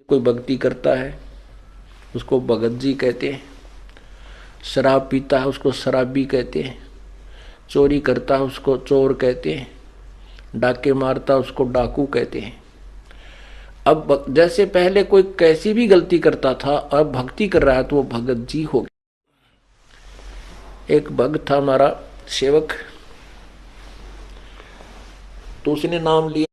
कोई भक्ति करता है उसको भगत जी कहते हैं, शराब पीता है उसको शराबी कहते हैं, चोरी करता है उसको चोर कहते हैं, डाके मारता है उसको डाकू कहते हैं। अब जैसे पहले कोई कैसी भी गलती करता था, अब भक्ति कर रहा है तो वो भगत जी हो गया। एक भक्त था हमारा सेवक, तो उसने नाम लिया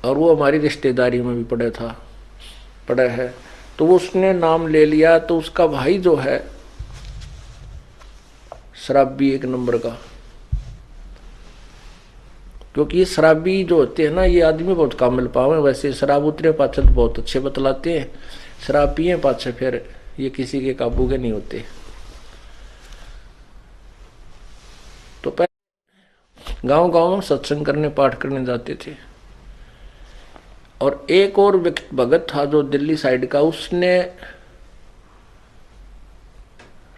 और वो हमारी रिश्तेदारी में भी पड़ा है, तो वो उसने नाम ले लिया। तो उसका भाई जो है शराबी एक नंबर का, क्योंकि ये शराबी जो होते हैं ना, ये आदमी बहुत कम मिल पावे। वैसे शराब उतरे पाछे तो बहुत अच्छे बतलाते हैं, शराब पिए पाछे फिर ये किसी के काबू के नहीं होते। तो पहले गांव गांव में सत्संग करने पाठ करने जाते थे। और एक और भगत था जो दिल्ली साइड का, उसने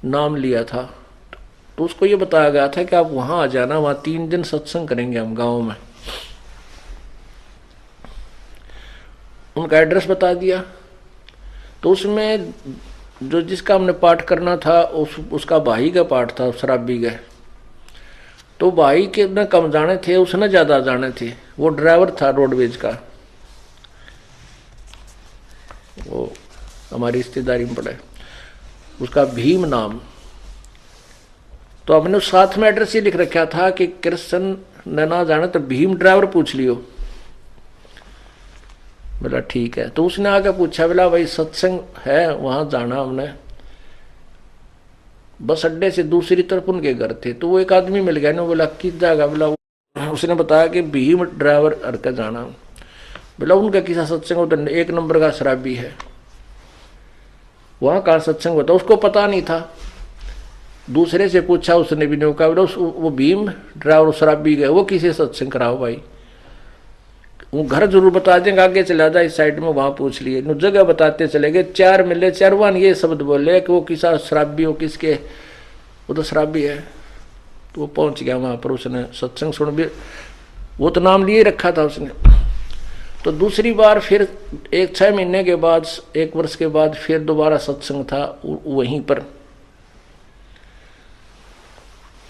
नाम लिया था। तो उसको ये बताया गया था कि आप वहां आ जाना, वहां 3 दिन सत्संग करेंगे हम गांव में। उनका एड्रेस बता दिया। तो उसमें जो जिसका हमने पाठ करना था उसका भाई का पाठ था, शराबी का। तो भाई के न कम जाने थे, उसने ज्यादा जाने थे। वो ड्राइवर था रोडवेज का, वो हमारी रिश्तेदारी में पड़ा है, उसका भीम नाम। तो हमने साथ में एड्रेस ये लिख रखा था कि कृष्ण ने ना जाने तो भीम ड्राइवर पूछ लियो। बोला ठीक है। तो उसने आके पूछा, बोला भाई सत्संग है वहां जाना हमने। बस अड्डे से दूसरी तरफ उनके घर थे। तो वो एक आदमी मिल गया ना, बोला किस जगह? बोला उसने बताया कि भीम ड्राइवर अरका जाना। बोला उनका किसा सत्संग होता? एक नंबर का शराबी है, वहां का सत्संग होता। उसको पता नहीं था, दूसरे से पूछा, उसने भी नहीं कहा। बोला वो भीम ड्राइवर शराबी गए, वो किसी सत्संग कराओ भाई। वो घर जरूर बता देंगे, आगे चला जाए इस साइड में, वहां पूछ लिए। जगह बताते चले गए, 4 मिले, 4 ये शब्द बोले कि वो किसा शराबी हो, किसके, वो तो शराबी है। तो वो पहुंच गया वहां पर, उसने सत्संग सुन भी, वो तो नाम लिए रखा था उसने। तो दूसरी बार फिर 6 महीने के बाद, 1 वर्ष के बाद फिर दोबारा सत्संग था वहीं पर।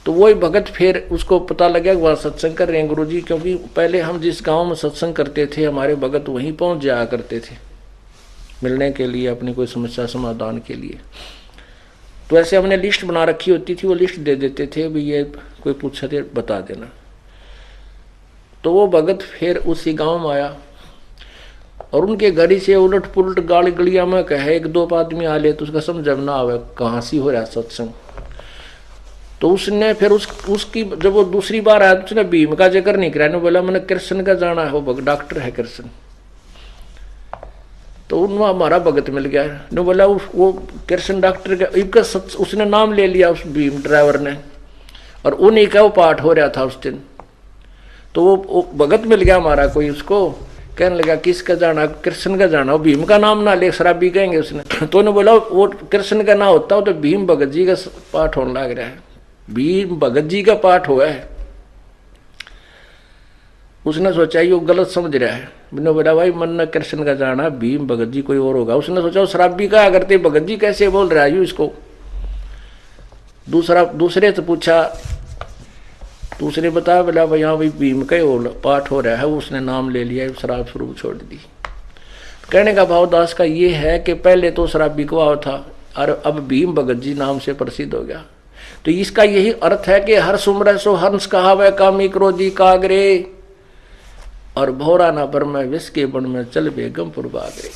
तो वही भगत, फिर उसको पता लगा कि वहाँ सत्संग कर रहे हैं गुरुजी, क्योंकि पहले हम जिस गांव में सत्संग करते थे हमारे भगत वहीं पहुंच जाया करते थे मिलने के लिए, अपनी कोई समस्या समाधान के लिए। तो ऐसे हमने लिस्ट बना रखी होती थी, वो लिस्ट दे देते थे, भी ये कोई पूछा थे बता देना। तो वो भगत फिर उसी गाँव में आया और उनके घर से उलट पुलट गाली गलिया में कहे 1-2 आदमी आ ले, तो उसका समझ ना आवे कहाँ से हो रहा सत्संग। तो उसने फिर उसकी जब वो दूसरी बार आया तो उसने भीम का जिक्र नहीं कराया। बोला मैंने कृष्ण का जाना है, वो डॉक्टर है कृष्ण। तो उन हमारा भगत मिल गया ने, बोला वो कृष्ण डॉक्टर का उसने नाम ले लिया उस भीम ड्राइवर ने, और उन्हीं का वो पाठ हो रहा था उस दिन। तो वो भगत मिल गया हमारा कोई, उसको कहने लगा किसका जाना? कृष्ण का जाना। वो भीम का नाम ना ले, शराबी कहेंगे उसने। तो उन्हें बोला वो कृष्ण का ना होता तो भीम भगत जी का पाठ होने लग रहा है, भीम भगत जी का पाठ हुआ है। उसने सोचा ये गलत समझ रहा है। मैंने बोला भाई मन न कृष्ण का जाना, भीम भगत जी कोई और होगा। उसने सोचा शराबी का करते भगत जी कैसे बोल रहा है इसको। दूसरे से पूछा, दूसरे बताया, बोला भाई हाँ भाई भीम का ही पाठ हो रहा है। उसने नाम ले लिया, शराब शुरू छोड़ दी। कहने का भाव दास का ये है कि पहले तो शराबी को था और अब भीम भगत जी नाम से प्रसिद्ध हो गया। तो इसका यही अर्थ है कि हर सुमर सो हंस कहावे, कामी क्रोधी कागरे, और भौरा ना पर में विष के बन में चल बेगमपुर बागरे।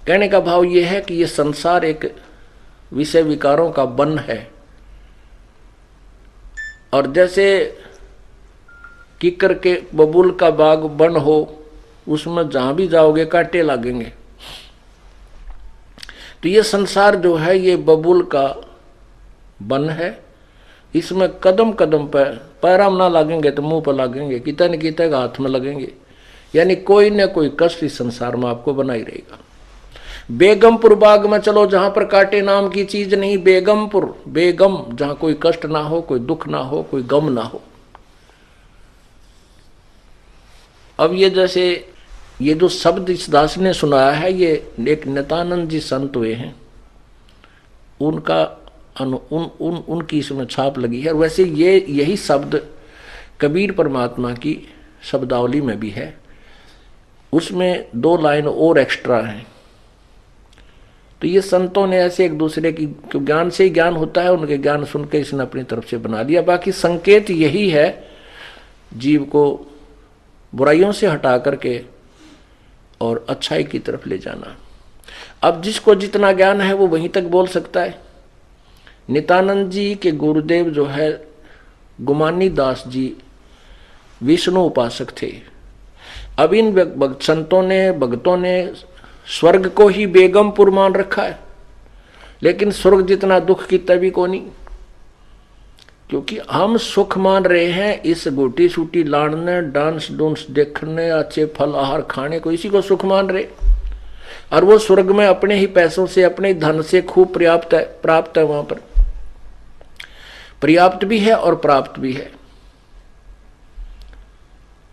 कहने का भाव यह है कि यह संसार एक विषय विकारों का वन है, और जैसे किकर के बबूल का बाग वन हो, उसमें जहां भी जाओगे कांटे लगेंगे। तो ये संसार जो है ये बबूल का वन है, इसमें कदम कदम पर पैरां ना लगेंगे तो मुंह पर लगेंगे, कितने न कितने हाथ में लगेंगे। यानी कोई न कोई कष्ट इस संसार में आपको बना ही रहेगा। बेगमपुर बाग में चलो जहां पर कांटे नाम की चीज नहीं। बेगमपुर, बेगम, जहां कोई कष्ट ना हो, कोई दुख ना हो, कोई गम ना हो। अब ये जैसे ये जो शब्द इस दास ने सुनाया है, ये एक नित्यानंद जी संत हुए हैं, उनका उनकी इसमें छाप लगी है। वैसे ये यही शब्द कबीर परमात्मा की शब्दावली में भी है, उसमें 2 लाइन और एक्स्ट्रा हैं। तो ये संतों ने ऐसे एक दूसरे की, ज्ञान से ही ज्ञान होता है, उनके ज्ञान सुन के इसने अपनी तरफ से बना लिया। बाकी संकेत यही है, जीव को बुराइयों से हटा करके और अच्छाई की तरफ ले जाना। अब जिसको जितना ज्ञान है वो वहीं तक बोल सकता है। नित्यानंद जी के गुरुदेव जो है गुमानी दास जी विष्णु उपासक थे। अब इन संतों ने, भक्तों ने स्वर्ग को ही बेगमपुर मान रखा है, लेकिन स्वर्ग जितना दुख की तभी को नहीं, क्योंकि हम सुख मान रहे हैं इस गोटी सूटी लाड़ने, डांस डूंस देखने, अच्छे फल आहार खाने को, इसी को सुख मान रहे। और वो स्वर्ग में अपने ही पैसों से, अपने ही धन से खूब प्राप्त है, वहां पर पर्याप्त भी है और प्राप्त भी है।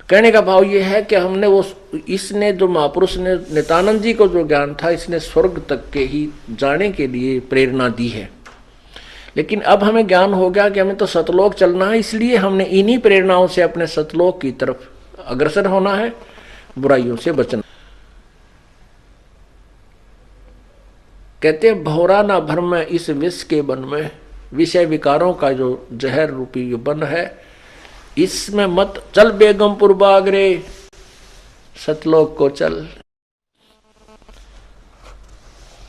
कहने का भाव ये है कि हमने वो, इसने जो महापुरुष ने नित्यानंद जी को जो ज्ञान था, इसने स्वर्ग तक के ही जाने के लिए प्रेरणा दी है। लेकिन अब हमें ज्ञान हो गया कि हमें तो सतलोक चलना है, इसलिए हमने इन्हीं प्रेरणाओं से अपने सतलोक की तरफ अग्रसर होना है, बुराइयों से बचना। कहते हैं भौरा ना भर में इस विष के बन में, विषय विकारों का जो जहर रूपी बन है, इसमें मत चल बेगमपुर बाग रे, सतलोक को चल।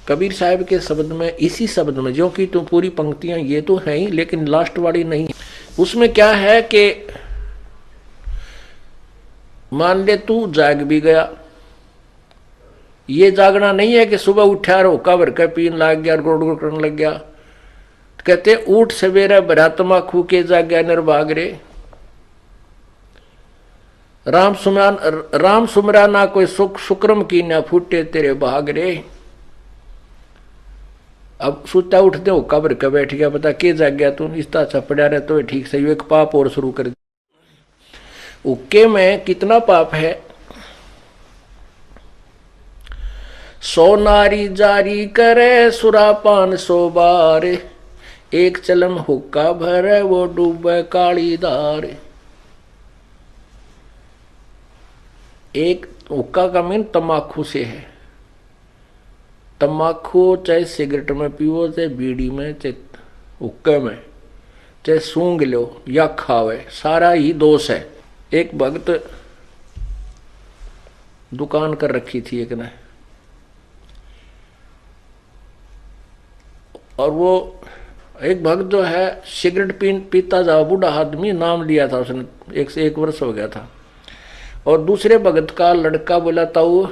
कबीर साहब के शब्द में, इसी शब्द में, जो कि तुम पूरी पंक्तियां ये तो है ही, लेकिन लास्ट वाली नहीं, उसमें क्या है कि मान ले तू जाग भी गया, ये जागना नहीं है कि सुबह उठा रोका भर के पीन लग गया, गुड़ गुड़ करने लग गया। कहते उठ सवेरे भरात्मा खू के जाग्या निर्भाग रे, राम सुमरा ना कोई सुख शुक्रम की ना फूटे तेरे भाग रे। अब सुता उठते हो कब्र के बैठ गया, पता के जाग गया तू, इस तरह चपड़ा रहे तो ठीक सही, एक पाप और शुरू कर दिया। उक्के में कितना पाप है। सो नारी जारी करे सुरापान 100 बार, एक चलम हुक्का भरे वो डूबे काली धार। एक हुक्का का मीन तम्बाकू से है। तम्बाकू चाहे सिगरेट में पीओ, चाहे बीड़ी में, चाहे हुक्के में, चाहे सूंघ लो या खावे, सारा ही दोष है। एक भक्त दुकान कर रखी थी एक ने, और वो एक भक्त जो है सिगरेट पीता जा, बूढ़ा आदमी, नाम लिया था उसने, 1 से 1 वर्ष हो गया था। और दूसरे भगत का लड़का बोला ताऊ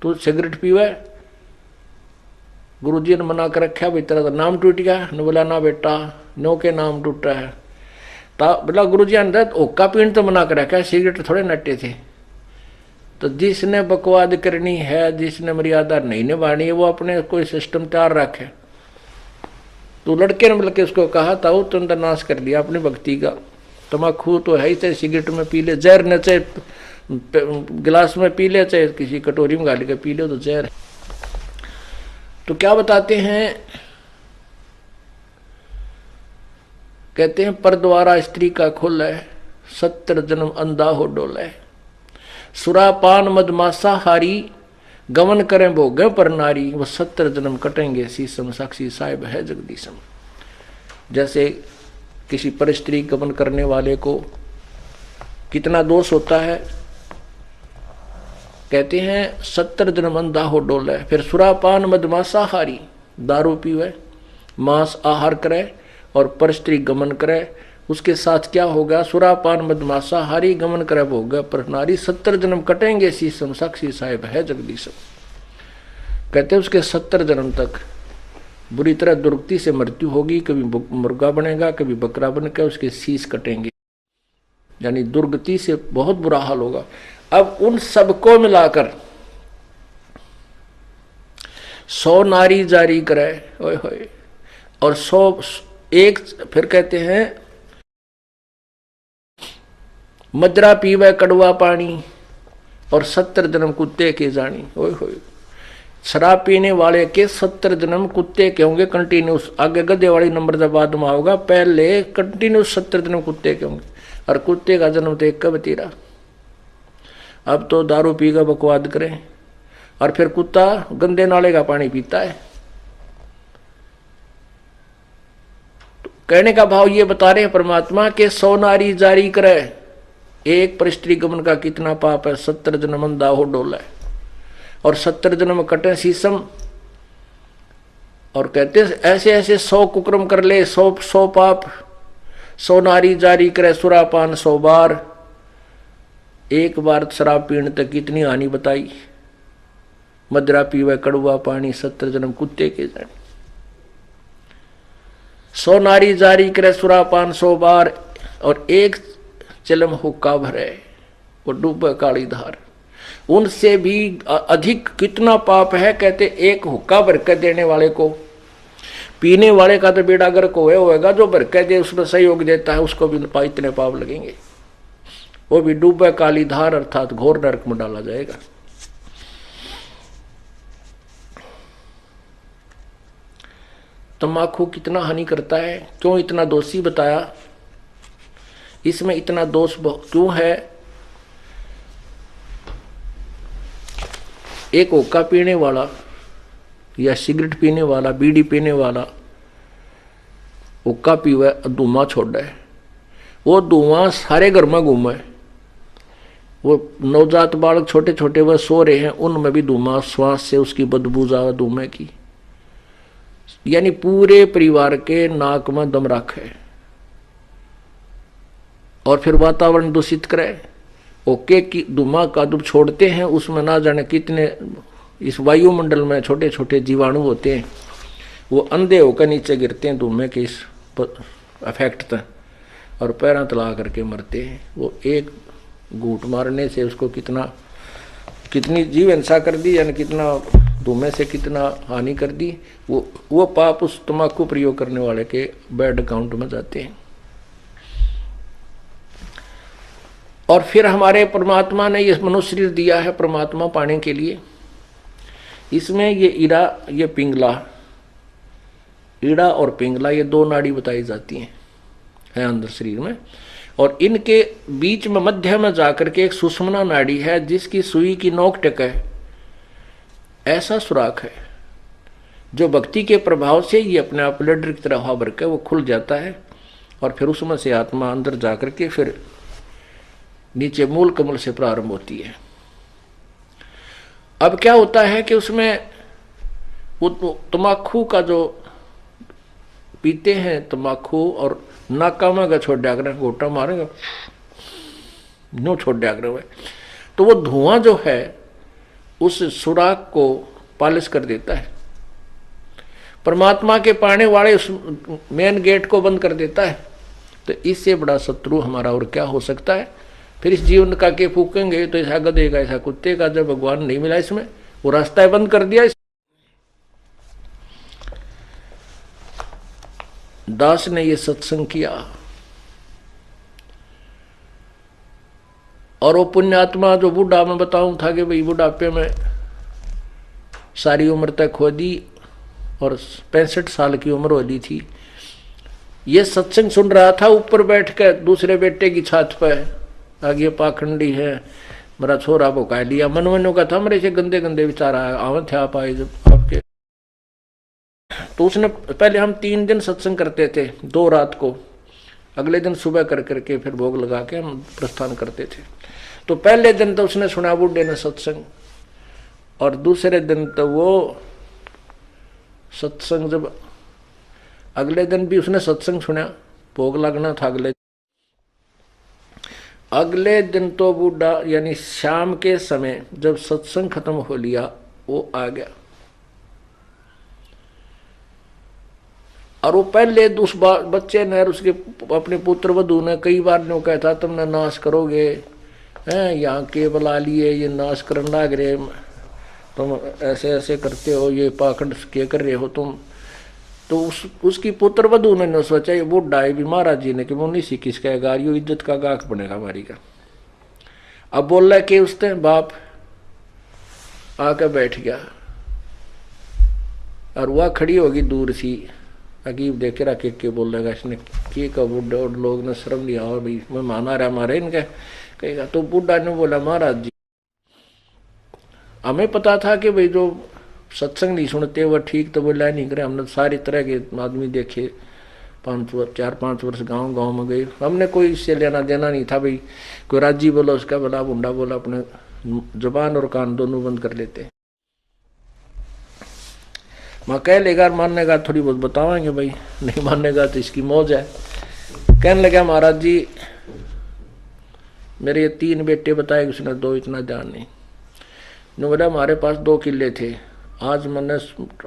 तू सिगरेट पीवे, गुरुजी ने मना कर रखा, भाई तेरा तो नाम टूट गया। ने बोला ना बेटा, नो के नाम टूटा है। बोला गुरुजी ने ओका पीन तो मना कर रखा, सिगरेट थोड़े नटे थे। तो जिसने बकवाद करनी है, जिसने मर्यादा नहीं निभानी है, वो अपने कोई सिस्टम तैयार रखे। तो लड़के ने बल्कि उसको कहा ताऊ तुमने नाश कर लिया अपनी भक्ति का, तम्बाकू तो है ही, चाहे सिगरेट में पी ले, जहर न चाहे गिलास में पी ले, चाहे किसी कटोरी में गाली के पी ले, तो जहर है। तो क्या बताते हैं, कहते हैं पर द्वारा स्त्री का खुल है, 70 जन्म अंधा हो डोले, सुरापान मदमासा हारी, गमन करें भोगे पर नारी, वो 70 जन्म कटेंगे शीशम, साक्षी साहिब है जगदीशम। जैसे किसी पर स्त्री गमन करने वाले को कितना दोष होता है, कहते हैं 70 जन्म अंधा हो डोले। फिर सुरापान मदमासा हारी, दारू पीवे, मांस आहार करे और पर स्त्री गमन करे, उसके साथ क्या होगा, सुरापान मदमासा हारी, गमन करे भोग पर नारी, 70 जन्म कटेंगे शीशम, साक्षी साहिब है जगदीशम। कहते हैं उसके 70 जन्म तक बुरी तरह दुर्गति से मृत्यु होगी, कभी मुर्गा बनेगा, कभी बकरा बनकर उसके शीश कटेंगे, यानी दुर्गति से बहुत बुरा हाल होगा। अब उन सबको मिलाकर 100 नारी जारी करे, ओए होए, और 101, फिर कहते हैं मजरा पीवे कड़वा पानी, और 70 जन्म कुत्ते के जानी। ओए होए, शराब पीने वाले के 70 जन्म कुत्ते के होंगे कंटिन्यूस। आगे गधे वाली नंबर जब बाद में होगा, पहले कंटिन्यूस 70 जन्म कुत्ते के होंगे। और कुत्ते का जन्म तो एक कब तीरा। अब तो दारू पी का बकवाद करें, और फिर कुत्ता गंदे नाले का पानी पीता है। तो कहने का भाव ये बता रहे हैं परमात्मा के 100 नारी जारी करे, एक पर स्त्री गमन का कितना पाप है। 70 जन्म अंधा हो डोला है, और 70 जन्म कटे शीशम। और कहते ऐसे ऐसे 100 कुक्रम कर ले, 100 पाप। 100 नारी जारी करे सुरापान 100 बार। एक बार शराब पीने तक कितनी हानि बताई। मदरा पीवे कड़वा पानी, 70 जन्म कुत्ते के जाने। 100 नारी जारी करे सुरापान 100 बार, और एक चलम हुक्का भरे वो डूबे काली धार। उनसे भी अधिक कितना पाप है। कहते एक हुक्का भर के देने वाले को, पीने वाले का तो बेड़ा गर्क होएगा, जो भर के दे उसमें सहयोग देता है उसको भी इतने पाप लगेंगे। वो भी डूबे काली धार अर्थात घोर नरक में डाला जाएगा। तम्बाकू कितना हानि करता है, क्यों इतना दोषी बताया, इसमें इतना दोष क्यों है। एक हुक्का पीने वाला या सिगरेट पीने वाला, बीड़ी पीने वाला हुक्का पीवे, धुआं छोड़े, वो धुआं सारे घर में घूमे। वो नवजात बालक छोटे छोटे वह सो रहे हैं, उनमें भी धुआं, श्वास से उसकी बदबू जावे धुएं की। यानी पूरे परिवार के नाक में दम रखे और फिर वातावरण दूषित करे। ओके की धुआं का जब छोड़ते हैं उसमें ना जाने कितने इस वायुमंडल में छोटे छोटे जीवाणु होते हैं, वो अंधे होकर नीचे गिरते हैं धुएं के इस इफेक्ट तक, और पैरों तला करके मरते हैं। वो एक घूंट मारने से उसको कितनी जीव हिंसा कर दी, यानी कितना धुएं से कितना हानि कर दी। वो पाप उस तम्बाकू प्रयोग करने वाले के बैड अकाउंट में जाते हैं। और फिर हमारे परमात्मा ने ये मनुष्य शरीर दिया है परमात्मा पाने के लिए। इसमें ये ईड़ा, ये पिंगला, ईड़ा और पिंगला ये 2 नाड़ी बताई जाती हैं अंदर शरीर में। और इनके बीच में मध्य में जाकर के एक सुषुम्ना नाड़ी है, जिसकी सुई की नोक टेक है, ऐसा सुराख है, जो भक्ति के प्रभाव से ये अपने आप लड्डर की तरह हवा भर के वो खुल जाता है। और फिर उसमें से आत्मा अंदर जाकर के फिर नीचे मूल कमल से प्रारंभ होती है। अब क्या होता है कि उसमें वो तम्बाकू का जो पीते हैं तम्बाकू, और नाका में छोड़ दिया करें, गोटा मारेगा नो छोड़ दिया करें, तो वो धुआं जो है उस सुराख को पालिश कर देता है। परमात्मा के पाने वाले उस मेन गेट को बंद कर देता है। तो इससे बड़ा शत्रु हमारा और क्या हो सकता है। फिर इस जीवन का के फूकेंगे तो ऐसा गधे का ऐसा कुत्ते का, जब भगवान नहीं मिला इसमें, वो रास्ता बंद कर दिया। दास ने ये सत्संग किया और वो पुण्यात्मा जो बूढ़ा मैं बताऊं था कि भाई बुढ़ापे में सारी उम्र तक खो दी और 65 साल की उम्र हो ली थी, ये सत्संग सुन रहा था ऊपर बैठ कर दूसरे बेटे की छत पर। आगे पाखंडी है, मेरा छोरा भुका लिया, मनमनों का था, मेरे से गंदे गंदे विचार आवे थे आप आए जब आपके। तो उसने पहले हम 3 दिन सत्संग करते थे, 2 रात को, अगले दिन सुबह कर करके फिर भोग लगा के हम प्रस्थान करते थे। तो पहले दिन तो उसने सुना बूढ़े ने सत्संग, और दूसरे दिन तो वो सत्संग, जब अगले दिन भी उसने सत्संग सुना, भोग लगना था अगले दिन तो बूढ़ा यानी शाम के समय जब सत्संग खत्म हो लिया वो आ गया। और वो पहले उस बच्चे ने उसके अपने पुत्र वधू ने कई बार ने कहा था तुमने नाश करोगे, हैं यहाँ के बुला लिए, ये नाश करने लग रहे, तुम ऐसे ऐसे करते हो, ये पाखंड क्या कर रहे हो तुम। तो उसकी पुत्र वधू ने सोचा ये बूढ़ा है भी महाराज जी ने कि वो नहीं सी किस कहेगा, यो इज्जत का गाहक बनेगा हमारी का। अब बोल रहा कि उसने बाप आकर बैठ गया और वह खड़ी होगी दूर सी, अकीब देखे रहा के बोल रहेगा इसने के का बुढ़ा, और लोग ने शर्म लिया और भाई मैं माना रहा मारे इनके कहेगा। तो बुढ़ा ने बोला महाराज जी हमें पता था कि भाई जो सत्संग नहीं सुनते वह ठीक तो बोला नहीं करे, हमने सारी तरह के आदमी देखे, 4-5 वर्ष गांव गांव में गए, हमने कोई इससे लेना देना नहीं था भाई, कोई राजी बोला उसका बोला, बुंडा बोला, अपने जुबान और कान दोनों बंद कर लेते। मैं कह लेगा मानने का थोड़ी बहुत बतावाएंगे भाई, नहीं मानने का तो इसकी मौज है। कहने लगा महाराज जी मेरे 3 बेटे बताए, उसने 2 इतना ध्यान नहीं। ने बोला हमारे पास 2 किले थे, आज मैंने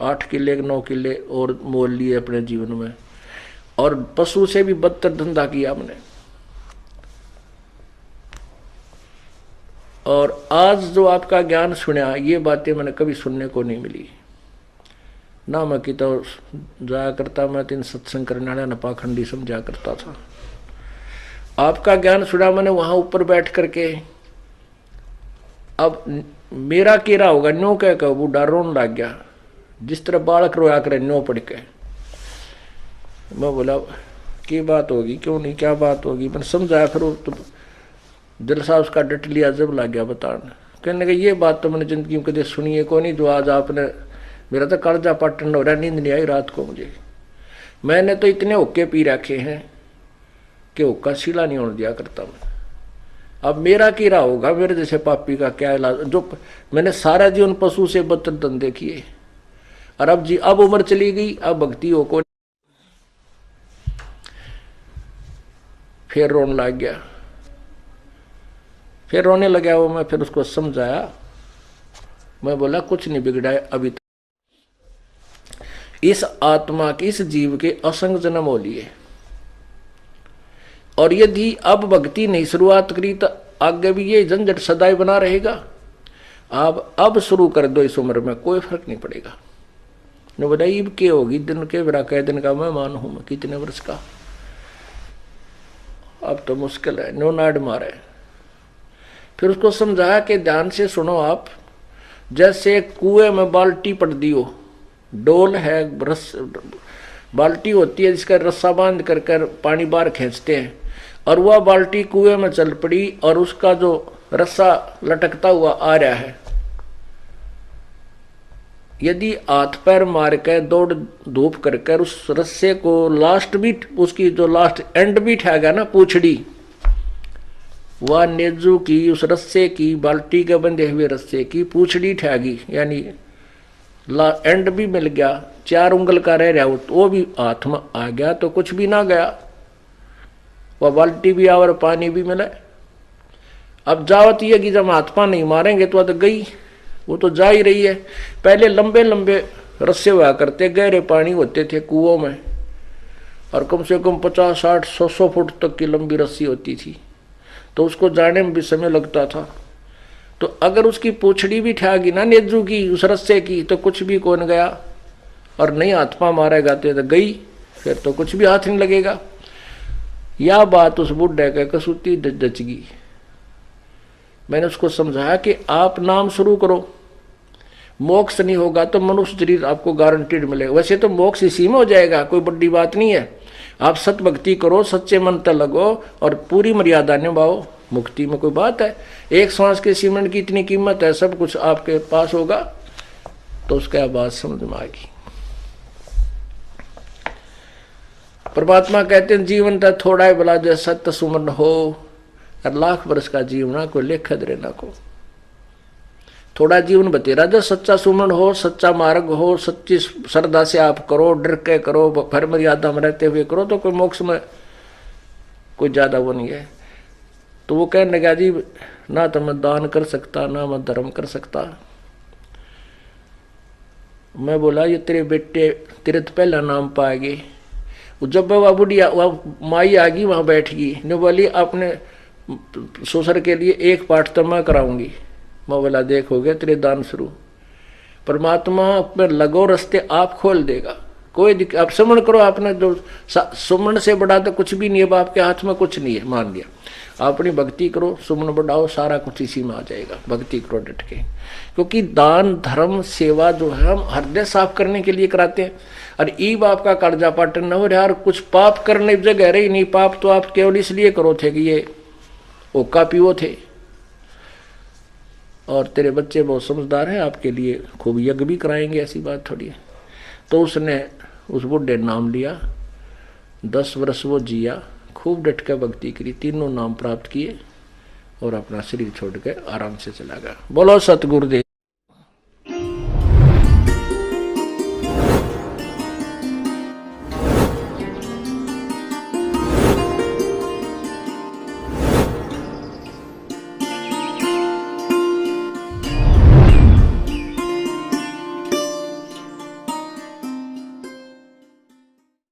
8 किले 9 किले और मोल लिए अपने जीवन में, और पशु से भी बदतर धंधा किया हमने। और आज जो आपका ज्ञान सुना ये बातें मैंने कभी सुनने को नहीं मिली ना। मैं कि तो जाया करता, मैं 3 सत्संग करने वाला न पाखंडी समझा करता था। आपका ज्ञान सुना मैंने वहां ऊपर बैठ करके। अब मेरा केरा होगा न्यो कह कर बूढ़ा रोन लग गया, जिस तरह बालक रोया करे न्यो पड़ के। मैं बोला की बात होगी, क्यों नहीं, क्या बात होगी, मैंने समझाया। फिर तो दिल सा उसका डट लिया, जब लग गया बताने। कहने लगा ये बात तो मैंने जिंदगी में कभी सुनी है को नहीं, जो आज आपने, मेरा तो कर्जा पटन हो रहा, नींद नहीं आई रात को मुझे। मैंने तो इतने हुक्के पी रखे हैं कि हुक्का सीला नहीं होने दिया करता मैं। अब मेरा कीड़ा होगा, मेरे जैसे पापी का क्या इलाज, जो मैंने सारा जीवन पशु से बदतर धंधे किए, और अब जी अब उम्र चली गई, अब भक्ति हो को। फिर रोने लग गया, फिर रोने लगा वो। मैं फिर उसको समझाया, मैं बोला कुछ नहीं बिगड़ा है अभी तक, इस आत्मा के इस जीव के असंग जन्म हो लिए, और यदि अब भक्ति नहीं शुरुआत करी तो आगे भी ये झंझट सदाई बना रहेगा। आप अब शुरू कर दो इस उम्र में, कोई फर्क नहीं पड़ेगा। ने बताइए क्या होगी, दिन के बरा कह दिन का मैं मान हूं, मैं कितने वर्ष का, अब तो मुश्किल है, नो नाड मारे। फिर उसको समझाया कि ध्यान से सुनो आप, जैसे कुएं में बाल्टी पड़ दी हो, डोल है, रस बाल्टी होती है जिसका रस्सा बांध कर पानी बाहर खींचते हैं, और वह बाल्टी कुएं में चल पड़ी और उसका जो रस्सा लटकता हुआ आ रहा है। यदि हाथ पैर मार कर दौड़ धूप कर उस रस्से को लास्ट बीट, उसकी जो लास्ट एंड बीट है ना पूछड़ी, वह नेजू की उस रस्से की, बाल्टी के बंधे हुए रस्से की पूछड़ी ठहगी, यानी एंड भी मिल गया, 4 उंगल का रह रहा, वो भी हाथ में आ गया तो कुछ भी ना गया, वह बाल्टी भी आ और पानी भी मिला। अब जावत ये कि जब हाथ पा नहीं मारेंगे तो गई, वो तो जा ही रही है। पहले लंबे लंबे रस्से हुआ करते, गहरे पानी होते थे कुओं में, और कम से कम 50, 60, 100 फुट तक की लंबी रस्सी होती थी, तो उसको जाने में भी समय लगता था। तो अगर उसकी पूछड़ी भी ठहगी ना नेजू की, उस रस्से की, तो कुछ भी कौन गया, और नहीं हाथ पा मारेगा तो गई, फिर तो कुछ भी हाथ नहीं लगेगा। यह बात उस बुढ़े के कसूती जच गई। मैंने उसको समझाया कि आप नाम शुरू करो, मोक्ष नहीं होगा तो मनुष्य शरीर आपको गारंटीड मिलेगा। वैसे तो मोक्ष इसी में हो जाएगा, कोई बड़ी बात नहीं है। आप सत भक्ति करो, सच्चे मन तक लगो और पूरी मर्यादा निभाओ, मुक्ति में कोई बात है। एक सांस के सीमेंट की इतनी कीमत है, सब कुछ आपके पास होगा, तो उसका बात समझ में आएगी। परमात्मा कहते हैं जीवन तो थोड़ा ही भला जो सत्य सुमन हो, और लाख वर्ष का जीवन कोई लेखा दे ना को। थोड़ा जीवन बतेरा जो सच्चा सुमन हो, सच्चा मार्ग हो, सच्ची श्रद्धा से आप करो, डर के करो, भर मर्यादा में रहते हुए करो, तो कोई मोक्ष में कोई ज्यादा वो नहीं है। तो वो कहने लगा जी ना तो मैं दान कर सकता, ना मैं धर्म कर सकता। मैं बोला ये तेरे बेटे तेरे तो पहला नाम पाएंगे। जब वह बुढ़िया वह माई आ गई वहां बैठ गई, ने बोली अपने ससुर के लिए एक पाठ तो मैं कराऊंगी। मैं बोला देख हो गया तेरे दान शुरू, परमात्मा पर लगो रास्ते आप खोल देगा। कोई दिक्कत। आप सुमन करो, आपने जो सुमन से बढ़ा तो कुछ भी नहीं है, बाप के हाथ में कुछ नहीं है, मान लिया। अपनी भक्ति करो, सुमन बढ़ाओ, सारा कुछ इसी में आ जाएगा। भक्ति करो डट के, क्योंकि दान धर्म सेवा जो है हम हृदय साफ करने के लिए कराते हैं। और ई बाप का कर्जा पाटन न हो यार, कुछ पाप करने जगह रही नहीं। पाप तो आप केवल इसलिए करो थे कि ये ओका पीओ थे, और तेरे बच्चे बहुत समझदार हैं, आपके लिए खूब यज्ञ भी कराएंगे, ऐसी बात थोड़ी है। तो उसने उस बुढ़े नाम लिया, 10 वर्ष वो जिया, खूब डट कर भक्ति करी, तीनों नाम प्राप्त किए और अपना शरीर छोड़ के आराम से चला गया। बोलो सतगुरुदेव।